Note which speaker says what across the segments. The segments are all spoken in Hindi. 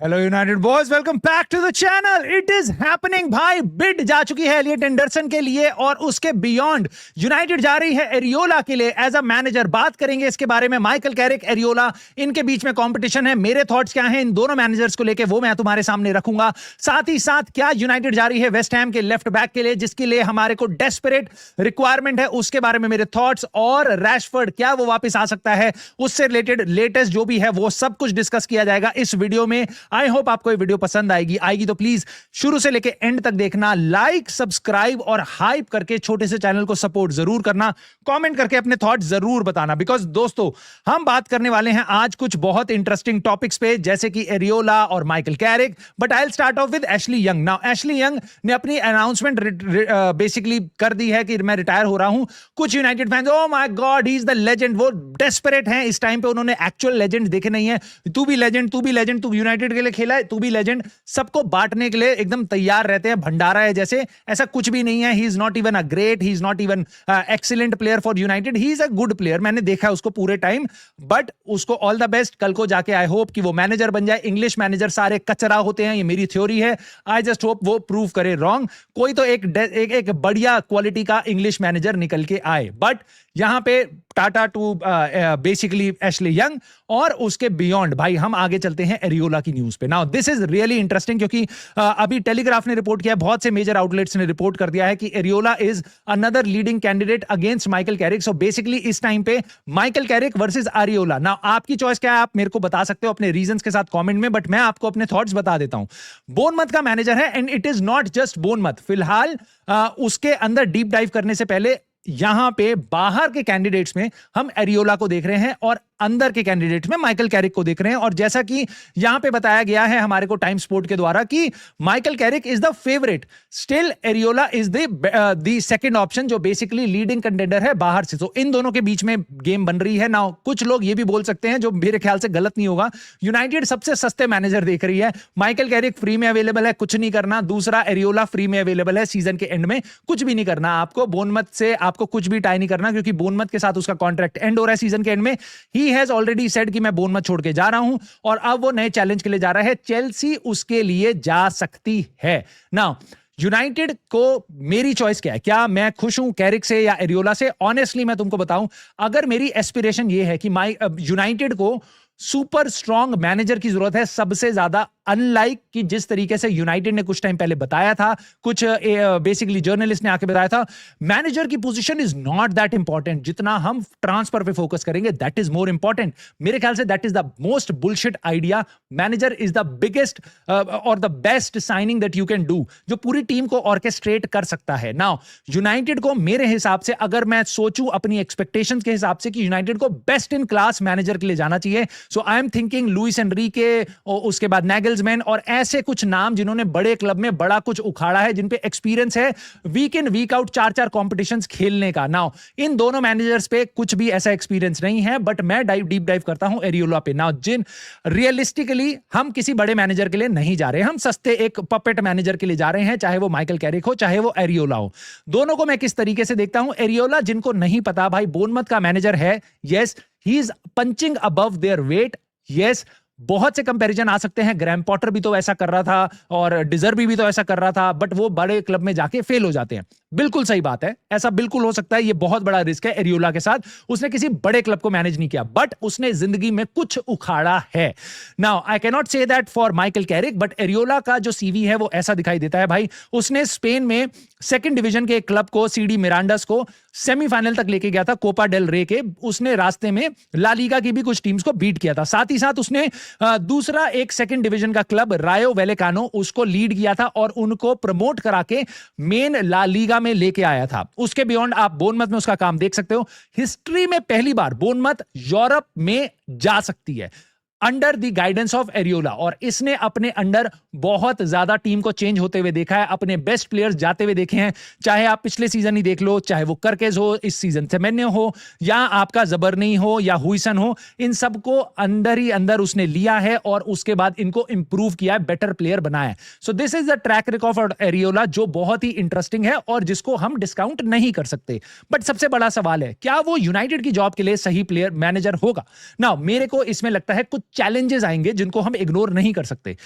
Speaker 1: Hello United boys, welcome back to the channel. It is happening भाई। बिड जा चुकी है एलियट एंडरसन के लिए और उसके बियॉन्ड यूनाइटेड जा रही है एरियोला के लिए एज अ मैनेजर। बात करेंगे इसके बारे में। माइकल कैरिक, एरियोला, इनके बीच में कंपटीशन है। मेरे थॉट्स क्या हैं इन दोनों मैनेजर्स को लेके वो मैं तुम्हारे सामने रखूंगा। साथ ही साथ क्या यूनाइटेड जा रही है वेस्ट हैम के लेफ्ट बैक के लिए जिसके लिए हमारे को डेस्परेट रिक्वायरमेंट है, उसके बारे में मेरे थॉट्स। और रैशफोर्ड क्या वो वापस आ सकता है, उससे रिलेटेड लेटेस्ट जो भी है वो सब कुछ डिस्कस किया जाएगा इस वीडियो में। आई होप आपको ये वीडियो पसंद आएगी तो प्लीज शुरू से लेके एंड तक देखना। लाइक, सब्सक्राइब और हाइप करके छोटे से चैनल को सपोर्ट जरूर करना। कमेंट करके अपने थॉट जरूर बताना। बिकॉज दोस्तों, हम बात करने वाले हैं आज कुछ बहुत इंटरेस्टिंग टॉपिक्स पे, जैसे कि एरियोला और Michael Carrick. But I will start of with Ashley young. Now Ashley young ने अपनी अनाउंसमेंट बेसिकली कर दी है कि मैं रिटायर हो रहा हूं। कुछ United fans, oh my God he is the legend, वो डेस्परेट हैं इस टाइम पे। उन्होंने एक्चुअल लेजेंड देखे नहीं है। तू भी लेजेंड, तू यूनाइटेड के लिए खेला है, तू भी लेजेंड। सबको बांटने के लिए एकदम तैयार रहते हैं, भंडारा है जैसे। ऐसा कुछ भी नहीं है। ही is not even a great, he is not even excellent player for United. He is a good player, मैंने देखा है उसको पूरे टाइम। बट उसको ऑल द बेस्ट। कल को जाके आई होप कि वो मैनेजर बन जाए। इंग्लिश मैनेजर सारे कचरा होते हैं, ये मेरी थ्योरी है। आई जस्ट होप वो प्रूव करे रॉन्ग। कोई तो एक बढ़िया क्वालिटी का इंग्लिश मैनेजर निकल के आए। बट यहां पे टाटा टू बेसिकली एशली यंग और उसके बियॉन्ड। भाई हम आगे चलते हैं एरियोला की न्यूज पे। Now this is really interesting क्योंकि अभी टेलीग्राफ ने रिपोर्ट किया है, बहुत से मेजर आउटलेट्स ने रिपोर्ट कर दिया है कि areola is another leading candidate against Michael Carrick. So basically इस टाइम पे Michael Carrick versus areola. Now आपकी चॉइस क्या है, आप मेरे को बता सकते हो अपने रीजंस के साथ कमेंट में। बट मैं आपको अपने थॉट्स बता देता हूं। बोर्नमथ का मैनेजर है and it is not just Bournemouth. फिलहाल उसके अंदर डीप डाइव करने से पहले यहां पे बाहर के कैंडिडेट्स में हम एरियोला को देख रहे हैं और अंदर के कैंडिडेट्स में माइकल कैरिक को देख रहे हैं। और जैसा कि यहां पे बताया गया है हमारे को टाइम स्पोर्ट के द्वारा कि Michael Carrick is the favourite, still areola is the second option जो बेसिकली लीडिंग कंटेंडर है बाहर से। तो इन दोनों के बीच में गेम बन रही है। नाउ कुछ लोग ये भी बोल सकते हैं, जो मेरे ख्याल से गलत नहीं होगा, यूनाइटेड सबसे सस्ते मैनेजर देख रही है। माइकल कैरिक फ्री में अवेलेबल है, कुछ नहीं करना। दूसरा एरियोला फ्री में अवेलेबल है, सीजन के एंड में कुछ भी नहीं करना आपको। बोर्नमथ से आपको कुछ भी टाई नहीं करना क्योंकि बोर्नमथ के साथ उसका कॉन्ट्रैक्ट एंड हो रहा है सीजन के एंड में। ही हैज ऑलरेडी सेड कि मैं बोर्नमथ छोड़ के जा रहा हूं और अब वो नए चैलेंज के लिए जा रहा है। चेल्सी उसके लिए जा सकती है। नाउ यूनाइटेड को मेरी चॉइस क्या है, क्या मैं खुश हूं कैरिक से या एरियोला से? ऑनेस्टली मैं तुमको बताऊं, अगर मेरी एस्पिरेशन ये है कि यूनाइटेड को सुपर स्ट्रॉन्ग मैनेजर की जरूरत है सबसे ज्यादा, अनलाइक कि जिस तरीके से यूनाइटेड ने कुछ टाइम पहले बताया था, कुछ बेसिकली जर्नलिस्ट ने आके बताया था, मैनेजर की position is not that important. जितना हम ट्रांसफर पे फोकस करेंगे दैट इज मोर इंपॉर्टेंट। मेरे ख्याल से that is the most bullshit idea. Manager is the biggest और the best signing that you can do, जो पूरी टीम को ऑर्केस्ट्रेट कर सकता है। नाउ यूनाइटेड को मेरे हिसाब से, अगर मैं सोचूं अपनी एक्सपेक्टेशंस के हिसाब से, कि यूनाइटेड को बेस्ट इन क्लास मैनेजर के लिए जाना चाहिए। So I am thinking Luis Enrique, उसके बाद नैगल्समैन और ऐसे कुछ नाम जिन्होंने बड़े क्लब में बड़ा कुछ उखाड़ा है, जिन पे एक्सपीरियंस है वीक इन वीक आउट 4-4 कॉम्पिटिशंस खेलने का। नाउ इन दोनों मैनेजर्स पे कुछ भी ऐसा एक्सपीरियंस नहीं है, बट मैं डीप डाइव करता हूं एरियोला पे। नाउ जिन रियलिस्टिकली हम किसी बड़े मैनेजर के लिए नहीं जा रहे, हम सस्ते एक पपेट मैनेजर के लिए जा रहे हैं, चाहे वो माइकल कैरिक हो चाहे वो एरियोला हो। दोनों को मैं किस तरीके से देखता हूं, एरियोला जिनको नहीं पता भाई बोर्नमथ का मैनेजर है, yes he is punching above their weight. Yes, बहुत से कंपैरिजन आ सकते हैं, ग्रैम पॉटर भी तो ऐसा कर रहा था और डिजर्बी भी तो ऐसा कर रहा था, बट वो बड़े क्लब में जाके फेल हो जाते हैं। बिल्कुल सही बात है, ऐसा बिल्कुल हो सकता है। ये बहुत बड़ा रिस्क है एरियोला के साथ। उसने किसी बड़े क्लब को मैनेज नहीं किया, बट उसने जिंदगी में कुछ उखाड़ा है। Now I can not say that for Michael Carrick, but areola का जो सीवी है वो ऐसा दिखाई देता है भाई। उसने स्पेन में सेकंड डिवीजन के एक क्लब को, सीडी मिरांडास को, सेमीफाइनल तक लेके गया था कोपा डेल रे के। उसने रास्ते में ला लीगा की भी कुछ टीम्स को बीट किया था। साथ ही साथ उसने दूसरा एक सेकंड डिवीजन का क्लब रायो वेलेकानो, उसको लीड किया था और उनको प्रमोट करा के मेन ला लीगा में लेके आया था। उसके बियॉन्ड आप बोर्नमथ में उसका काम देख सकते हो। हिस्ट्री में पहली बार बोर्नमथ यूरोप में जा सकती है under the guidance of areola, और इसने अपने अंडर बहुत ज्यादा टीम को चेंज होते हुए देखा है। अपने बेस्ट प्लेयर्स जाते हुए देखे हैं, चाहे आप पिछले सीजन ही देख लो, चाहे वो करकेज हो, इस सीजन सेमेन्यो हो, या आपका जबरनी हो या हुइसन हो, इन सबको अंदर ही अंदर उसने लिया है और उसके बाद इनको इंप्रूव किया है, बेटर प्लेयर बनाया है। So this is the track record of areola, जो बहुत ही इंटरेस्टिंग है और जिसको हम डिस्काउंट नहीं कर सकते। बट सबसे बड़ा सवाल है, क्या वो यूनाइटेड की जॉब के लिए सही प्लेयर मैनेजर होगा? नाउ मेरे को इसमें लगता है कुछ चैलेंजेस आएंगे जिनको हम इग्नोर नहीं कर सकते।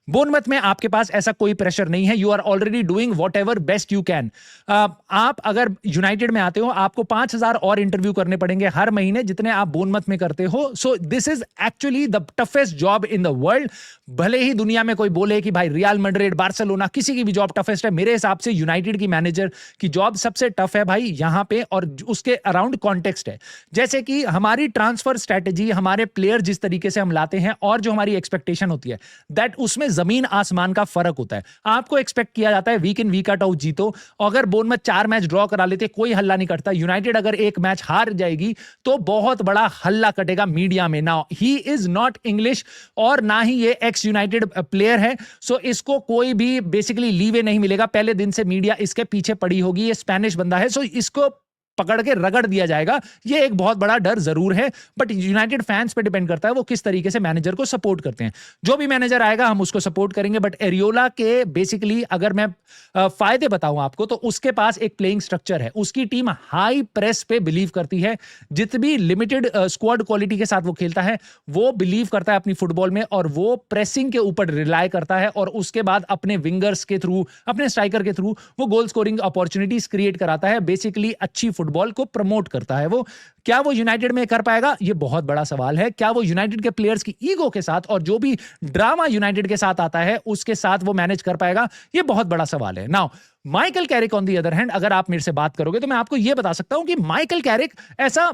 Speaker 1: बोर्नमथ में आपके पास ऐसा कोई प्रेशर नहीं है, you are already doing whatever best you can. आप अगर यूनाइटेड में आते हो आपको 5,000 और इंटरव्यू करने पड़ेंगे हर महीने जितने आप बोर्नमथ में करते हो। सो this is actually the toughest job in the world. भले ही दुनिया में कोई बोले कि भाई रियल मैड्रिड, बार्सिलोना, किसी की भी जॉब टफेस्ट है, मेरे हिसाब से यूनाइटेड की मैनेजर की जॉब सबसे टफ है भाई यहां पे, और उसके अराउंड कॉन्टेक्स्ट है। जैसे कि हमारी ट्रांसफर स्ट्रेटेजी, हमारे प्लेयर जिस तरीके से हम लाते हैं और जो हमारी एक्सपेक्टेशन होती है, दैट उसमें जमीन आसमान का फर्क होता है। आपको एक्सपेक्ट किया जाता है वीक इन वीक आउट जीतो। अगर बोर्नमथ 4 मैच ड्रॉ करा लेते कोई हल्ला नहीं करता। यूनाइटेड अगर एक मैच हार जाएगी तो बहुत बड़ा हल्ला कटेगा मीडिया में। Now he is not English और ना ही ये एक्स यूनाइटेड प्लेयर है, सो इसको कोई भी बेसिकली लीवे नहीं मिलेगा। पहले दिन से मीडिया इसके पीछे पड़ी होगी। ये स्पेनिश बंदा है, सो इसको पकड़ के रगड़ दिया जाएगा, ये एक बहुत बड़ा डर जरूर है। बट यूनाइटेड फैंस पे डिपेंड करता है वो किस तरीके से मैनेजर को सपोर्ट करते हैं। जो भी मैनेजर आएगा हम उसको सपोर्ट करेंगे। बट एरियोला के बेसिकली अगर मैं फायदे बताऊं आपको, तो उसके पास एक प्लेइंग स्ट्रक्चर है। उसकी टीम हाई प्रेस पे बिलीव करती है। जितनी लिमिटेड स्क्वाड क्वालिटी के साथ वो खेलता है वो बिलीव करता है अपनी फुटबॉल में, और वो प्रेसिंग के ऊपर रिलाय करता है, और उसके बाद अपने विंगर्स के थ्रू, अपने स्ट्राइकर के थ्रू वो गोल स्कोरिंग अपॉर्चुनिटीज क्रिएट कराता है। बेसिकली अच्छी फुटबॉल को प्रमोट करता है वो। क्या वो यूनाइटेड में कर पाएगा, ये बहुत बड़ा सवाल है। क्या वो यूनाइटेड के प्लेयर्स की ईगो के साथ और जो भी ड्रामा यूनाइटेड के साथ आता है उसके साथ वो मैनेज कर पाएगा, ये बहुत बड़ा सवाल है। Now Michael Carrick on the other hand, अगर आप मेरे से बात करोगे तो मैं आपको यह बता सकता हूं कि माइकल कैरिक ऐसा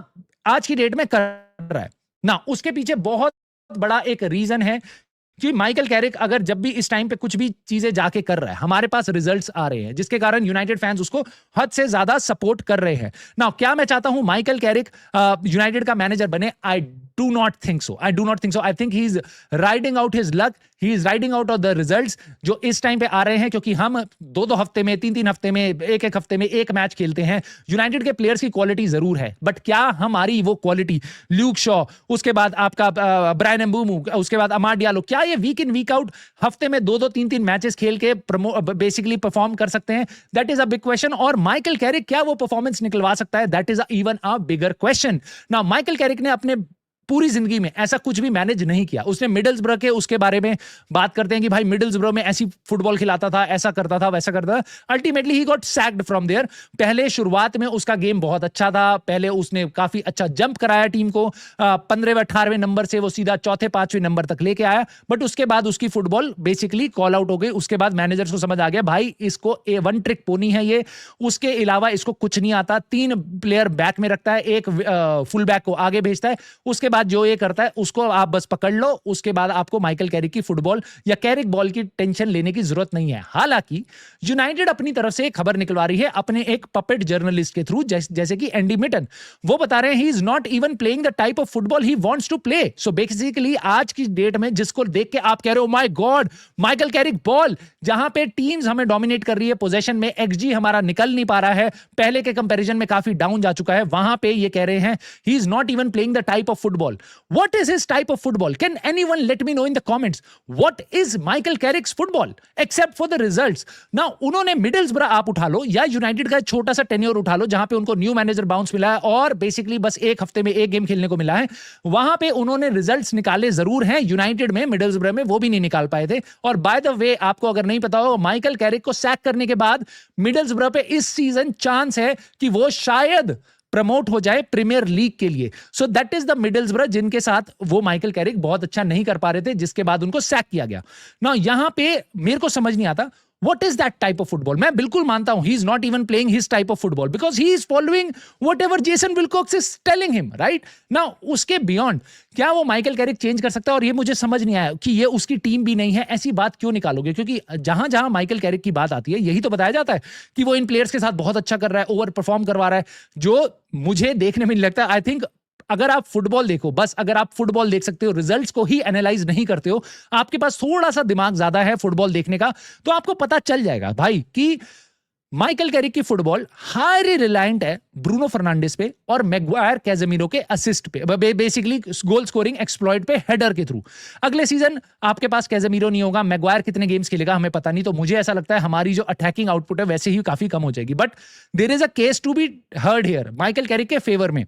Speaker 1: आज की डेट में कर रहा है ना, उसके पीछे बहुत बड़ा एक रीजन है कि माइकल कैरिक अगर जब भी इस टाइम पे कुछ भी चीजें जाके कर रहा है, हमारे पास रिजल्ट्स आ रहे हैं जिसके कारण यूनाइटेड फैंस उसको हद से ज्यादा सपोर्ट कर रहे हैं। नाउ क्या मैं चाहता हूं माइकल कैरिक यूनाइटेड का मैनेजर बने? I do not think so. I think he is riding out his luck, he is riding out of the results जो इस टाइम पे आ रहे हैं, क्योंकि हम 2-2 हफ्ते में, 3-3 हफ्ते में, एक हफ्ते में एक मैच खेलते हैं। यूनाइटेड के प्लेयर्स की क्वालिटी जरूर है, बट क्या हमारी वो क्वालिटी, ल्यूक शॉ, उसके बाद आपका ब्रायन एम्बूमू, उसके बाद अमाड डियालो, क्या ये वीक इन वीक आउट हफ्ते में 2-2, 3-3 मैचेस खेल के बेसिकली परफॉर्म कर सकते हैं? That is a big question. और माइकल कैरिक क्या वो परफॉर्मेंस निकलवा सकता है? That is even a bigger question. Now Michael Carrick ने अपने पूरी जिंदगी में ऐसा कुछ भी मैनेज नहीं किया। उसने मिडल्सब्रो के उसके बारे में बात करते हैं कि भाई मिडल्सब्रो में ऐसी फुटबॉल खिलाता था, ऐसा करता था, वैसा करता था। Ultimately he got sacked from there. पहले शुरुआत में उसका गेम बहुत अच्छा था, पहले उसने काफी अच्छा जंप कराया टीम को, 15वें 18वें नंबर से वो सीधा 4थे-5वें नंबर तक लेके आया। बट उसके बाद उसकी फुटबॉल बेसिकली कॉल आउट हो गई। उसके बाद मैनेजर्स को समझ आ गया भाई इसको वन ट्रिक पोनी है ये, उसके अलावा इसको कुछ नहीं आता। 3 प्लेयर बैक में रखता है, एक फुल बैक को आगे भेजता है, उसके बाद जो ये करता है उसको आप बस पकड़ लो। उसके बाद आपको माइकल कैरिक की फुटबॉल या कैरिक बॉल की टेंशन लेने की जरूरत नहीं है। हालांकि यूनाइटेड अपनी तरफ से एक खबर निकलवा रही है अपने एक पपेट जर्नलिस्ट के थ्रू, जैसे कि एंडी मिटन। वो बता रहे हैं he is not even playing the type of football he wants to play. So basically आज की डेट में जिसको देख के आप कह रहे हो my God Michael Carrick ball, जहां पे टीम्स हमें डोमिनेट कर रही है पोजीशन में, एक्सजी हमारा निकल नहीं पा रहा है, पहले के कंपैरिजन में काफी डाउन जा चुका है, वहां पे ये कह रहे हैं he is not even playing the type of football. What is his type of football? Can anyone let me know in the comments? What is Michael Carrick's football except for the results? Now, उन्होंने मिडल्सब्रो आप उठा लो या यूनाइटेड का छोटा सा टेन्योर उठा लो जहां पे उनको न्यू मैनेजर बाउंस मिला है और बेसिकली बस एक हफ्ते में एक गेम खेलने को मिला है, वहां पे उन्होंने रिजल्ट्स निकाले जरूर हैं। यूनाइटेड में मिडल्सब्रो में वो भी नहीं निकाल पाए थे। और बाय द वे आपको अगर नहीं पता हो, माइकल कैरिक को सैक करने के बाद मिडल्सब्रो पे इस सीजन चांस है कि वो शायद प्रमोट हो जाए प्रीमियर लीग के लिए। So that is the Middlesbrough जिनके साथ वो माइकल कैरिक बहुत अच्छा नहीं कर पा रहे थे, जिसके बाद उनको सैक किया गया। ना यहां पे मेरे को समझ नहीं आता what is that type of football? मैं बिल्कुल मानता हूं he is not even playing his type of football because he is following whatever Jason Wilcox is telling him, right? Now उसके beyond क्या वो माइकल कैरिक चेंज कर सकता है? और ये मुझे समझ नहीं आया कि ये उसकी टीम भी नहीं है, ऐसी बात क्यों निकालोगे? क्योंकि जहां जहां माइकल कैरिक की बात आती है यही तो बताया जाता है कि वो इन प्लेयर्स के साथ बहुत अच्छा कर रहा है, ओवर परफॉर्म करवा रहा है, जो मुझे देखने में नहीं लगता। आई थिंक अगर आप फुटबॉल देखो, बस अगर आप फुटबॉल देख सकते हो, रिजल्ट्स को ही एनालाइज नहीं करते हो, आपके पास थोड़ा सा दिमाग ज्यादा है फुटबॉल देखने का, तो आपको पता चल जाएगा भाई कि माइकल कैरिक की फुटबॉल हाईली रिलायंट है ब्रूनो फर्नांडिस पे और मैग्वायर कैजेमीरो के असिस्ट पे, बेसिकली गोल स्कोरिंग एक्सप्लॉइट पे हेडर के थ्रू। अगले सीजन आपके पास कैजेमीरो नहीं होगा, मैग्वायर कितने गेम्स खेलेगा हमें पता नहीं, तो मुझे ऐसा लगता है हमारी जो अटैकिंग आउटपुट है वैसे ही काफी कम हो जाएगी। But there is a case to be heard here Michael Carrick के फेवर में।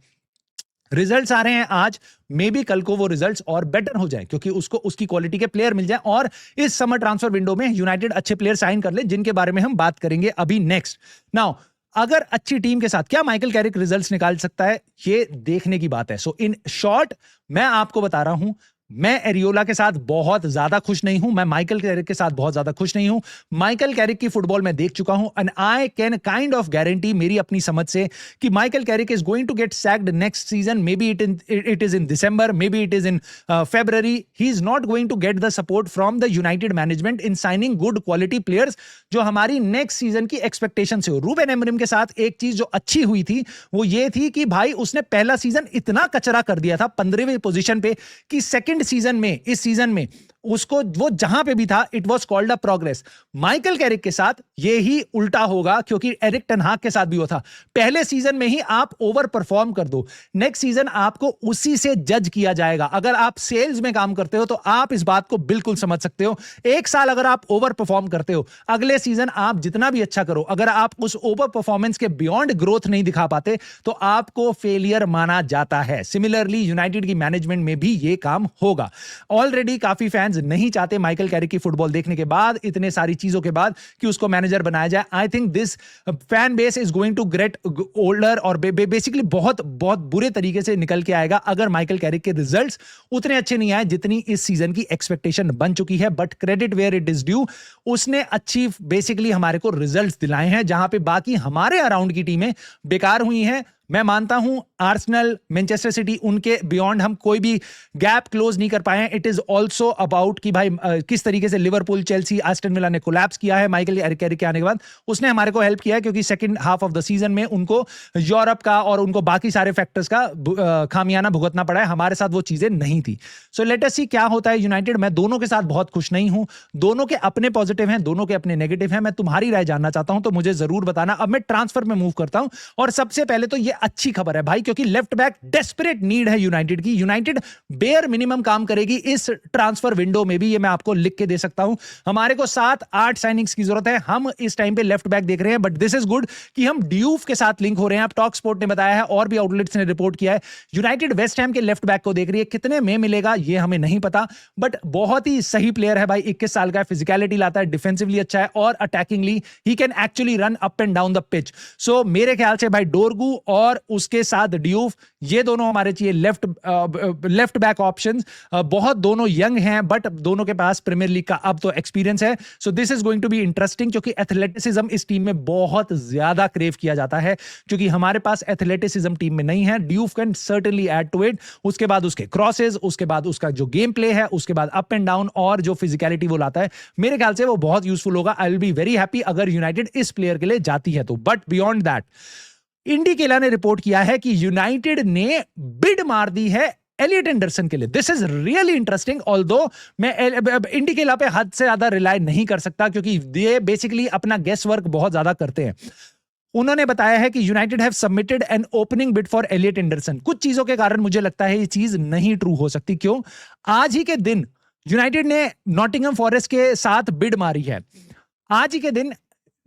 Speaker 1: रिजल्ट्स आ रहे हैं आज, मे बी कल को वो रिजल्ट्स और बेटर हो जाए क्योंकि उसको उसकी क्वालिटी के प्लेयर मिल जाए और इस समर ट्रांसफर विंडो में यूनाइटेड अच्छे प्लेयर साइन कर ले, जिनके बारे में हम बात करेंगे अभी नेक्स्ट। नाउ अगर अच्छी टीम के साथ क्या माइकल कैरिक रिजल्ट्स निकाल सकता है, ये देखने की बात है। सो इन शॉर्ट मैं आपको बता रहा हूं, मैं एरियोला के साथ बहुत ज्यादा खुश नहीं हूं, मैं माइकल कैरिक के साथ बहुत ज्यादा खुश नहीं हूं। माइकल कैरिक की फुटबॉल मैं देख चुका हूं and I can kind of guarantee मेरी अपनी समझ से कि Michael Carrick is going to get sacked next season. Maybe it is in December, maybe it is in February. He is not going to get the support from the United management in signing good quality players जो हमारी नेक्स्ट सीजन की एक्सपेक्टेशन से हो। रूबेन एमरिम के साथ एक चीज जो अच्छी हुई थी वो ये थी कि भाई उसने पहला सीजन इतना कचरा कर दिया था 15वीं पोजीशन पे कि सेकंड सीजन में, इस सीजन में उसको वो जहां पे भी था it was called a progress. Michael Carrick के साथ ये ही उल्टा होगा क्योंकि एरिक टेन हाग के साथ भी वो था। पहले सीजन में ही आप ओवर परफॉर्म कर दो, नेक्स्ट सीजन आपको उसी से जज किया जाएगा। अगर आप सेल्स में काम करते हो तो आप इस बात को बिल्कुल समझ सकते हो। एक साल अगर आप ओवर परफॉर्म करते हो, अगले सीजन आप जितना भी अच्छा करो, अगर आप उस ओवर परफॉर्मेंस के बियॉन्ड ग्रोथ नहीं दिखा पाते तो आपको फेलियर माना जाता है। सिमिलरली यूनाइटेड की मैनेजमेंट में भी ये काम होगा। ऑलरेडी काफी फैंस नहीं चाहते माइकल कैरिक की फुटबॉल देखने के बाद, इतने सारी चीजों के बाद, कि उसको मैनेजर बनाया जाए। I think this fan base is going to get older और बेसिकली बहुत बहुत बुरे तरीके से निकल के आएगा अगर माइकल कैरिक के रिजल्ट्स उतने अच्छे नहीं आए जितनी इस सीजन की एक्सपेक्टेशन बन चुकी है। But credit where it is due, उसने अच्छी बेसिकली हमारे को रिजल्ट्स दिलाए हैं जहां पे बाकी हमारे अराउंड की टीमें बेकार हुई हैं। मैं मानता हूं आर्सेनल, मैनचेस्टर सिटी, उनके बियॉन्ड हम कोई भी गैप क्लोज नहीं कर पाए हैं। इट इज ऑल्सो अबाउट कि भाई किस तरीके से लिवरपूल, चेल्सी, एस्टन विला ने कोलैप्स किया है माइकल कैरिक के आने के बाद। उसने हमारे को हेल्प किया है क्योंकि second half of the season में उनको यूरोप का और उनको बाकी सारे फैक्टर्स का खामियाना भुगतना पड़ा है। हमारे साथ वो चीजें नहीं थी। सो लेट अस सी क्या होता है यूनाइटेड। मैं दोनों के साथ बहुत खुश नहीं हूं, दोनों के अपने पॉजिटिव हैं, दोनों के अपने नेगेटिव हैं। मैं तुम्हारी राय जानना चाहता हूं तो मुझे जरूर बताना। अब मैं ट्रांसफर में मूव करता हूं और सबसे पहले तो ये अच्छी खबर है भाई, क्योंकि लेफ्ट बैक डेस्परेट नीड है यूनाइटेड की। यूनाइटेड बेयर मिनिमम काम करेगी इस ट्रांसफर विंडो में भी, ये मैं आपको लिख के दे सकता हूं। हमारे को 7-8 साइनिंग्स की जरूरत है। हम इस टाइम पे लेफ्ट बैक देख रहे हैं, बट दिस इज गुड कि हम ड्यूफ के साथ लिंक हो रहे हैं। अब टॉक स्पोर्ट ने बताया है और भी आउटलेट्स ने रिपोर्ट किया है। यूनाइटेड वेस्ट हैम के लेफ्ट बैक को देख रही है। कितने में मिलेगा ये हमें नहीं पता, बट बहुत ही सही प्लेयर है भाई। 21 साल का है, फिजिकलिटी लाता है, डिफेंसिवली अच्छा है और attackingly he can actually run up and down the pitch. So मेरे ख्याल से भाई डोरगू और उसके साथ डियूफ, ये दोनों हमारे चाहिए लेफ्ट बैक ऑप्शंस। बहुत दोनों यंग हैं बट दोनों के पास प्रीमियर लीग का अब तो एक्सपीरियंस है। So this is going to be interesting क्योंकि एथलेटिसिज्म इस टीम में बहुत ज्यादा क्रेव किया जाता है, क्योंकि हमारे पास एथलेटिसिज्म टीम में नहीं है। Duff can certainly add to it. उसके बाद उसके क्रॉसेस, उसके बाद उसका जो गेम प्ले है, उसके बाद अप एंड डाउन और जो फिजिकलिटी वो लाता है, मेरे ख्याल से वो बहुत यूजफुल होगा। आई विल बी वेरी हैप्पी अगर यूनाइटेड इस प्लेयर के लिए जाती है तो। बट बियॉन्ड दैट, इंडिकेला ने रिपोर्ट किया है कि यूनाइटेड ने बिड मार दी है एलियट एंडरसन के लिए। This is really interesting, although मैं इंडिकेला पे हद से ज्यादा रिलाय नहीं कर सकता क्योंकि ये बेसिकली अपना गेस वर्क बहुत ज्यादा करते हैं। उन्होंने बताया है कि United have submitted an opening bid for Elliot Anderson. कुछ चीजों के कारण मुझे लगता है ये चीज नहीं ट्रू हो सकती। क्यों? आज ही के दिन यूनाइटेड ने नॉटिंघम फॉरेस्ट के साथ बिड मारी है। आज ही के दिन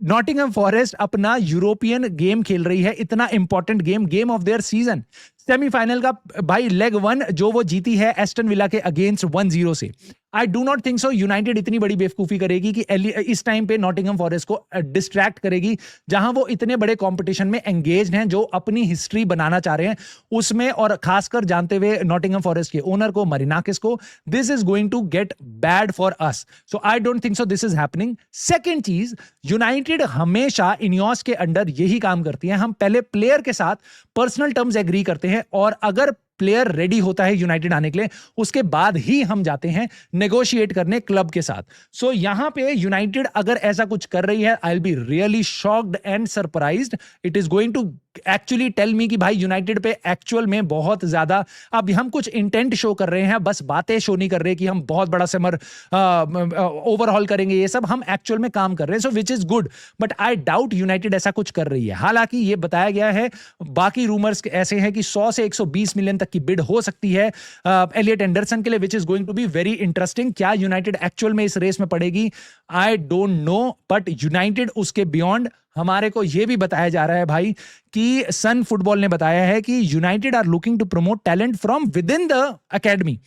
Speaker 1: नॉटिंघम फॉरेस्ट अपना यूरोपियन गेम खेल रही है, इतना important game of their season, semifinal का भाई लेग 1 जो वो जीती है एस्टन विला के अगेंस्ट 1-0 से। I do not think so United इतनी बड़ी बेवकूफी करेगी कि इस टाइम पे नॉटिंघम फॉरेस्ट को डिस्ट्रैक्ट करेगी, जहां वो इतने बड़े कंपटीशन में एंगेज्ड हैं, जो अपनी हिस्ट्री बनाना चाह रहे हैं उसमें, और खासकर जानते हुए नॉटिंघम फॉरेस्ट के ओनर को, मरिनाकिस को, this is going to get bad for us. So I don't think so this is happening. Second चीज, यूनाइटेड हमेशा इनियोस के अंडर यही काम करती है, हम पहले प्लेयर के साथ पर्सनल टर्म्स एग्री करते हैं और अगर प्लेयर रेडी होता है यूनाइटेड आने के लिए, उसके बाद ही हम जाते हैं नेगोशिएट करने क्लब के साथ। सो यहां पे यूनाइटेड अगर ऐसा कुछ कर रही है, I will be really shocked and surprised. It is going to actually tell me कि भाई यूनाइटेड पे एक्चुअल में बहुत ज्यादा, अब हम कुछ इंटेंट शो कर रहे हैं, बस बातें शो नहीं कर रहे कि हम बहुत बड़ा समर ओवरहॉल करेंगे, ये सब हम एक्चुअल में काम कर रहे हैं। So which is good, but I doubt United ऐसा कुछ कर रही है। हालांकि ये बताया गया है, बाकी रूमर्स ऐसे हैं कि 100 से 120 मिलियन तक की बिड हो सकती है एलियट एंडरसन के लिए, which is going to be very interesting. क्या यूनाइटेड एक्चुअल में इस रेस में पड़ेगी, I don't know, but United उसके बियॉन्ड हमारे को यह भी बताया जा रहा है भाई कि सन फुटबॉल ने बताया है कि United are looking to promote talent from within the academy.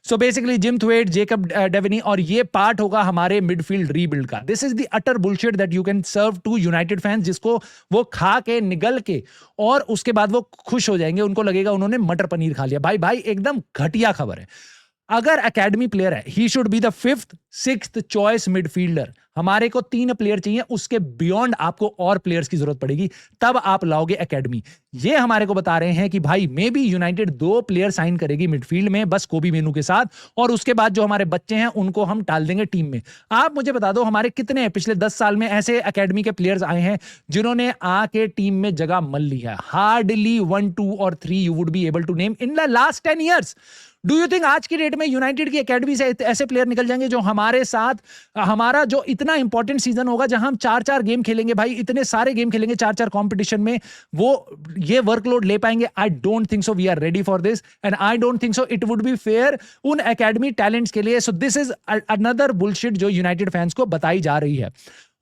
Speaker 1: So basically Jim Thwaite, Jacob Devaney, और ये पार्ट होगा हमारे मिडफील्ड रीबिल्ड का। This is the utter bullshit that you can serve to United fans, जिसको वो खा के निगल के और उसके बाद वो खुश हो जाएंगे, उनको लगेगा उन्होंने मटर पनीर खा लिया। भाई एकदम घटिया खबर है। अगर एकेडमी प्लेयर है, he should be the 5th 6th choice midfielder. हमारे को 3 प्लेयर चाहिए, उसके बियॉन्ड आपको और प्लेयर्स की जरूरत पड़ेगी, तब आप लाओगे एकेडमी। ये हमारे को बता रहे हैं कि भाई maybe United 2 player sign करेगी मिडफील्ड में, बस कोबी मेनू के साथ, और उसके बाद जो हमारे बच्चे हैं उनको हम डाल देंगे टीम में। आप मुझे बता दो हमारे कितने पिछले 10 साल में ऐसे एकेडमी के प्लेयर्स आए हैं जिन्होंने आके टीम में जगह मल ली है? हार्डली 1, 2 और 3 you would be able to name in the last 10 years. Do you think आज की डेट में यूनाइटेड की एकेडमी से ऐसे प्लेयर निकल जाएंगे जो हमारे साथ, हमारा जो इतना इंपॉर्टेंट सीजन होगा जहां हम 4-4 गेम खेलेंगे भाई, इतने सारे गेम खेलेंगे 4-4 कंपटीशन में, वो ये वर्कलोड ले पाएंगे? I don't think so. We are ready for this and I don't think so it would be fair उन एकेडमी टैलेंट्स के लिए। So this is another bullshit जो यूनाइटेड फैंस को बताई जा रही है।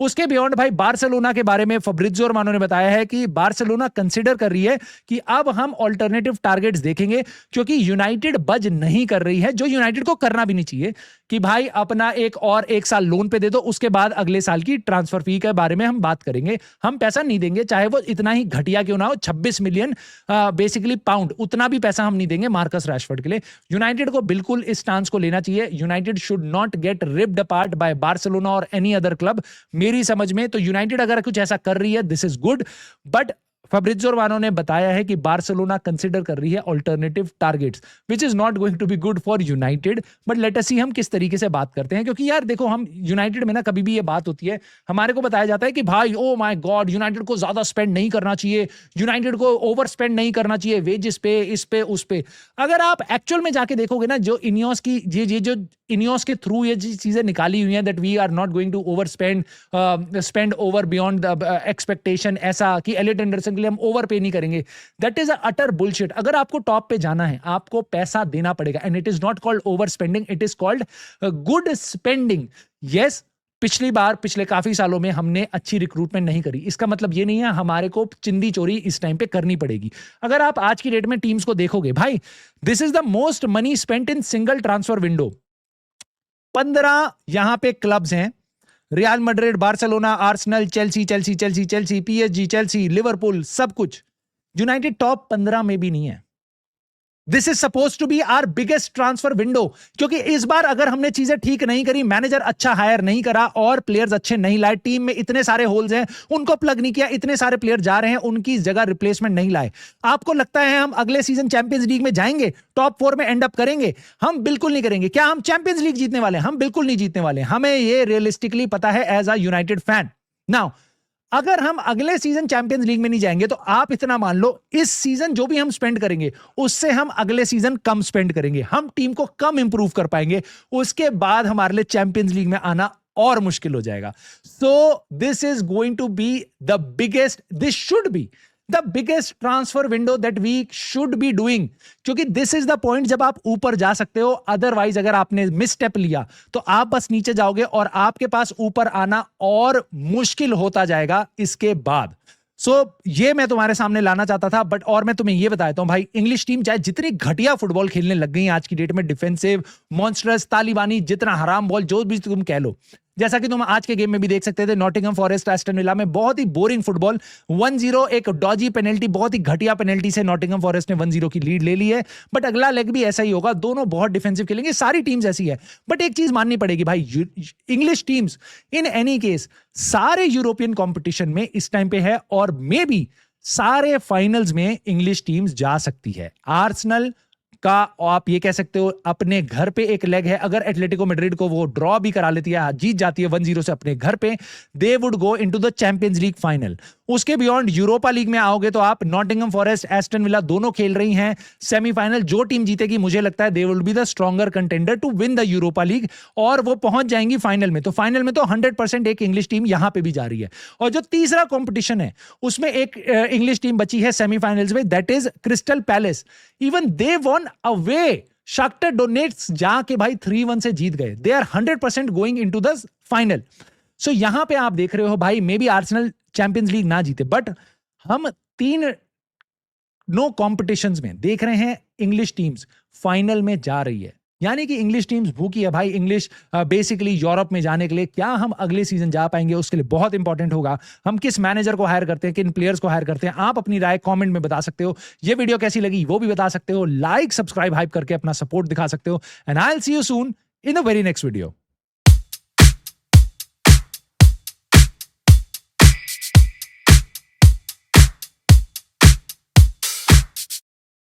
Speaker 1: उसके बियॉन्ड भाई बार्सिलोना के बारे में फब्रिज़ियो रोमानो ने बताया है कि बार्सिलोना कंसीडर कर रही है कि अब हम ऑल्टरनेटिव टारगेट्स देखेंगे, क्योंकि यूनाइटेड बज नहीं कर रही है, जो यूनाइटेड को करना भी नहीं चाहिए, कि भाई अपना एक साल लोन पे दे दो, उसके बाद अगले साल की ट्रांसफर फी के बारे में हम बात करेंगे। हम पैसा नहीं देंगे, चाहे वो इतना ही घटिया क्यों ना हो, 26 मिलियन बेसिकली पाउंड, उतना भी पैसा हम नहीं देंगे मार्कस रैशफोर्ड के लिए। यूनाइटेड को बिल्कुल इस स्टांस को लेना चाहिए। United should not get ripped apart by Barcelona और एनी अदर क्लब, मेरी समझ में। तो यूनाइटेड अगर कुछ ऐसा कर रही है, this is good, but Fabrizio Romano ने बताया है कि बार्सिलोना कंसीडर कर रही है alternative targets, which is not going to be good for United. But let us see हम किस तरीके से बात करते हैं, क्योंकि यार देखो, हम यूनाइटेड में ना कभी भी ये बात होती है, हमारे को बताया जाता है कि भाई ओ माय गॉड, यूनाइटेड को ज्यादा स्पेंड नहीं करना चाहिए, यूनाइटेड को ओवर स्पेंड नहीं करना चाहिए, वेजेस पे, इस पे, उस पे। अगर आप एक्चुअल में जाके देखोगे ना, जो इनियोस की जो इनियोस के थ्रू ये चीजें निकाली हुई हैं, that we are not going to over spend over beyond the expectation, ऐसा कि एलियट एंडरसन के लिए हम ओवर पे नहीं करेंगे, दैट इज अटर बुलशिट। अगर आपको टॉप पे जाना है, आपको पैसा देना पड़ेगा, and it is not called over spending, it is called good spending. Yes, पिछले काफी सालों में हमने अच्छी रिक्रूटमेंट नहीं करी, इसका मतलब ये नहीं है हमारे को चिंदी चोरी इस टाइम पे करनी पड़ेगी। अगर आप आज की डेट में टीम्स को देखोगे भाई, this is the most money spent in single transfer window. 15 यहां पे क्लब्स हैं, real Madrid, Barcelona, Arsenal, Chelsea, PSG, Chelsea, Liverpool, सब कुछ। यूनाइटेड टॉप 15 में भी नहीं है। This is suppose to be our biggest transfer window, क्योंकि इस बार अगर हमने चीजें ठीक नहीं करी, मैनेजर अच्छा हायर नहीं करा और प्लेयर्स अच्छे नहीं लाए, टीम में इतने सारे होल्स हैं, उनको प्लग नहीं किया, इतने सारे प्लेयर जा रहे हैं, उनकी जगह रिप्लेसमेंट नहीं लाए। आपको लगता है हम अगले सीजन चैंपियंस लीग में जाएंगे, टॉप 4 में एंड अप करेंगे? हम बिल्कुल नहीं करेंगे। क्या हम चैंपियंस लीग जीतने वाले हैं? हम बिल्कुल नहीं जीतने वाले। हमें ये रियलिस्टिकली पता है as a United fan. Now अगर हम अगले सीजन चैंपियंस लीग में नहीं जाएंगे, तो आप इतना मान लो, इस सीजन जो भी हम स्पेंड करेंगे उससे हम अगले सीजन कम स्पेंड करेंगे, हम टीम को कम इंप्रूव कर पाएंगे, उसके बाद हमारे लिए चैंपियंस लीग में आना और मुश्किल हो जाएगा। So this is going to be the biggest, this should be the biggest transfer window that we should be doing, क्योंकि दिस इज द पॉइंट जब आप ऊपर जा सकते हो। अदरवाइज अगर आपने मिस स्टेप लिया तो आप बस नीचे जाओगे और आपके पास ऊपर आना और मुश्किल होता जाएगा इसके बाद। ये मैं तुम्हारे सामने लाना चाहता था, बट और मैं तुम्हें ये बताता हूं भाई, इंग्लिश टीम चाहे जितनी घटिया फुटबॉल खेलने लग गई आज की डेट में, डिफेंसिव, मॉन्स्टरस, तालिबानी, जितना हराम बॉल, जो भी तुम कह लो, जैसा कि तुम आज के गेम में भी देख सकते थे, नॉटिंघम फॉरेस्ट एस्टन विला में बहुत ही बोरिंग फुटबॉल, 1-0, एक डॉजी पेनल्टी, बहुत ही घटिया पेनल्टी से नॉटिंघम फॉरेस्ट ने 1-0 की लीड ले ली है। बट अगला लेग भी ऐसा ही होगा, दोनों बहुत डिफेंसिव खेलेंगे, सारी टीम्स ऐसी है। बट एक चीज माननी पड़ेगी भाई, English teams in any case सारे यूरोपियन कॉम्पिटिशन में इस टाइम पे है, और मे बी सारे फाइनल्स में इंग्लिश टीम्स जा सकती है। आर्सेनल का आप ये कह सकते हो अपने घर पे एक लेग है, अगर एटलेटिको मैड्रिड को वो ड्रॉ भी करा लेती है, जीत जाती है 1-0 से अपने घर पे, they would go into the champions league final. उसके बियॉन्ड यूरोपा लीग में आओगे तो आप नॉटिंघम फॉरेस्ट, एस्टन विला दोनों खेल रही हैं सेमीफाइनल। जो टीम जीतेगी मुझे लगता है they will be the stronger contender to win the Europa League और वो पहुंच जाएंगी फाइनल में। तो फाइनल में तो 100% एक इंग्लिश टीम यहां पे भी जा रही है। और जो तीसरा कंपटीशन है उसमें एक इंग्लिश टीम बची है सेमीफाइनल्स में, that is Crystal Palace. Even they won away Shakhtar Donetsk जाके भाई 3-1 से जीत गए। They are 100% going into the final. So यहां पे आप देख रहे हो भाई, maybe Arsenal Champions League ना जीते, बट हम 3 कॉम्पिटिशंस में देख रहे हैं इंग्लिश टीम्स फाइनल में जा रही है। यानी कि इंग्लिश टीम्स भूखी है भाई इंग्लिश बेसिकली यूरोप में जाने के लिए। क्या हम अगले सीजन जा पाएंगे, उसके लिए बहुत इंपॉर्टेंट होगा हम किस मैनेजर को हायर करते हैं, किन प्लेयर्स को हायर करते हैं। आप अपनी राय कमेंट में बता सकते हो। ये वीडियो कैसी लगी वो भी बता सकते हो। लाइक सब्सक्राइब हाइप करके अपना सपोर्ट दिखा सकते हो। And I will see you soon in the very next video.